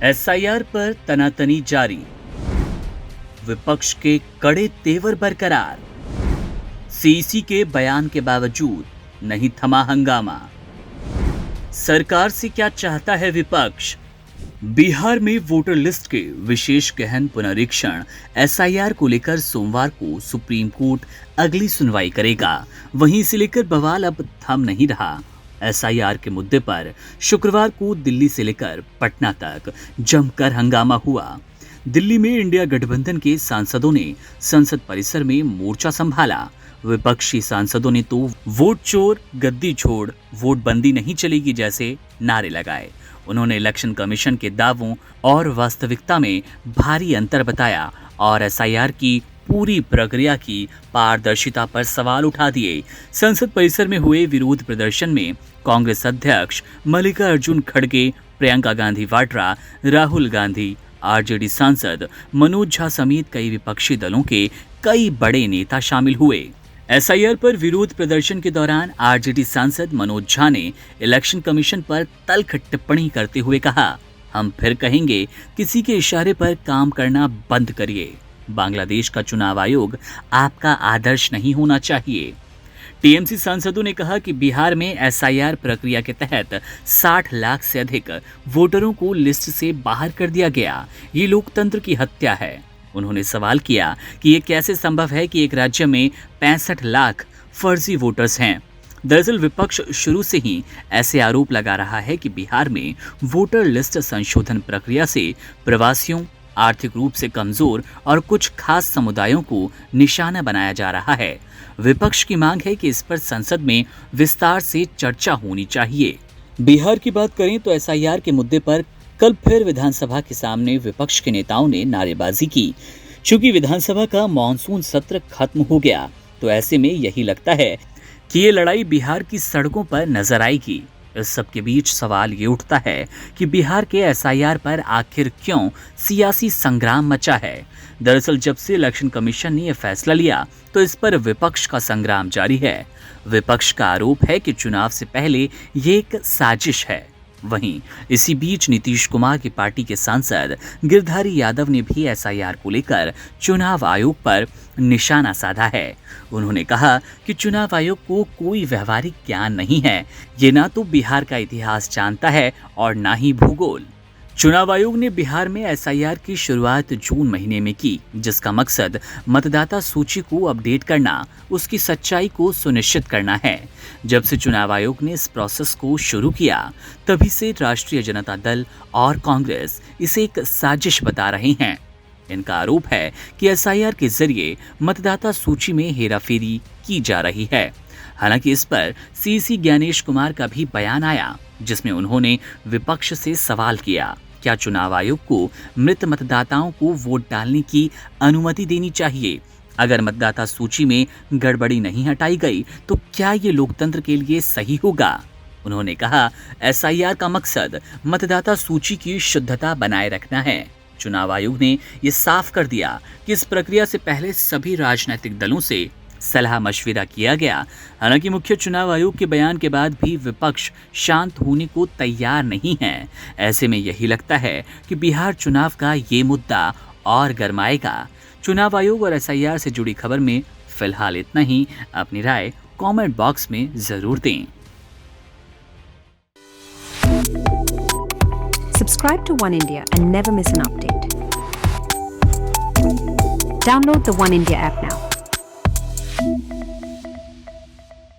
SIR पर तनातनी जारी, विपक्ष के कड़े तेवर बरकरार, सीसी के बयान के बावजूद नहीं थमा हंगामा। सरकार से क्या चाहता है विपक्ष? बिहार में वोटर लिस्ट के विशेष गहन पुनरीक्षण एसआईआर को लेकर सोमवार को सुप्रीम कोर्ट अगली सुनवाई करेगा। वहीं इसे लेकर बवाल अब थम नहीं रहा। एसआईआर के मुद्दे पर शुक्रवार को दिल्ली से लेकर पटना तक जमकर हंगामा हुआ। दिल्ली में इंडिया गठबंधन के सांसदों ने संसद परिसर में मोर्चा संभाला। विपक्षी सांसदों ने तो वोट चोर गद्दी छोड़ वोट बंदी नहीं चलेगी जैसे नारे लगाए। उन्होंने इलेक्शन कमीशन के दावों और वास्तविकता में भारी अंतर बताया और एसआईआर की पूरी प्रक्रिया की पारदर्शिता पर सवाल उठा दिए। संसद परिसर में हुए विरोध प्रदर्शन में कांग्रेस अध्यक्ष मल्लिकार्जुन खड़गे, प्रियंका गांधी वाड्रा, राहुल गांधी, आरजेडी सांसद मनोज झा समेत कई विपक्षी दलों के कई बड़े नेता शामिल हुए। एसआईआर पर विरोध प्रदर्शन के दौरान आरजेडी सांसद मनोज झा ने इलेक्शन कमीशन पर तल्ख टिप्पणी करते हुए कहा, हम फिर कहेंगे किसी के इशारे पर काम करना बंद करिए। बांग्लादेश का चुनाव आयोग आपका आदर्श नहीं होना चाहिए। टीएमसी सांसदों ने कहा कि बिहार में एसआईआर प्रक्रिया के तहत 60 लाख से अधिक वोटरों को लिस्ट से बाहर कर दिया गया। ये लोकतंत्र की हत्या है। उन्होंने सवाल किया कि ये कैसे संभव है कि एक राज्य में 65 लाख फर्जी वोटर्स हैं। दरअसल विपक्ष शुरू से ही ऐसे आरोप लगा रहा है कि बिहार में वोटर लिस्ट संशोधन प्रक्रिया से प्रवासियों, आर्थिक रूप से कमजोर और कुछ खास समुदायों को निशाना बनाया जा रहा है। विपक्ष की मांग है कि इस पर संसद में विस्तार से चर्चा होनी चाहिए। बिहार की बात करें तो एसआईआर के मुद्दे पर कल फिर विधानसभा के सामने विपक्ष के नेताओं ने नारेबाजी की। चूंकि विधानसभा का मॉनसून सत्र खत्म हो गया तो ऐसे में यही लगता है कि ये लड़ाई बिहार की सड़कों पर नजर आएगी। इस सब के बीच सवाल ये उठता है कि बिहार के एसआईआर पर आखिर क्यों सियासी संग्राम मचा है। दरअसल जब से इलेक्शन कमीशन ने यह फैसला लिया तो इस पर विपक्ष का संग्राम जारी है। विपक्ष का आरोप है कि चुनाव से पहले ये एक साजिश है। वहीं इसी बीच नीतीश कुमार की पार्टी के सांसद गिरधारी यादव ने भी एसआईआर को लेकर चुनाव आयोग पर निशाना साधा है। उन्होंने कहा कि चुनाव आयोग को कोई व्यवहारिक ज्ञान नहीं है। ये ना तो बिहार का इतिहास जानता है और ना ही भूगोल। चुनाव आयोग ने बिहार में एसआईआर की शुरुआत जून महीने में की, जिसका मकसद मतदाता सूची को अपडेट करना, उसकी सच्चाई को सुनिश्चित करना है। जब से चुनाव आयोग ने इस प्रोसेस को शुरू किया तभी से राष्ट्रीय जनता दल और कांग्रेस इसे एक साजिश बता रहे हैं। इनका आरोप है कि एसआईआर के जरिए मतदाता सूची में हेराफेरी की जा रही है। हालांकि इस पर सीसी ज्ञानेश कुमार का भी बयान आया, जिसमें उन्होंने विपक्ष से सवाल किया, क्या चुनाव आयोग को मृत मतदाताओं को वोट डालने की अनुमति देनी चाहिए? अगर मतदाता सूची में गड़बड़ी नहीं हटाई गई तो क्या ये लोकतंत्र के लिए सही होगा? उन्होंने कहा, एसआईआर का मकसद मतदाता सूची की शुद्धता बनाए रखना है। चुनाव आयोग ने ये साफ कर दिया कि इस प्रक्रिया से पहले सभी राजनीतिक दलों से सलाह मशविरा किया गया। हालांकि मुख्य चुनाव आयोग के बयान के बाद भी विपक्ष शांत होने को तैयार नहीं है। ऐसे में यही लगता है कि बिहार चुनाव का ये मुद्दा और गरमाएगा। चुनाव आयोग और एसआईआर से जुड़ी खबर में फिलहाल इतना ही। अपनी राय कमेंट बॉक्स में जरूर दें। Subscribe to One India and never miss an update. Download the One India app now.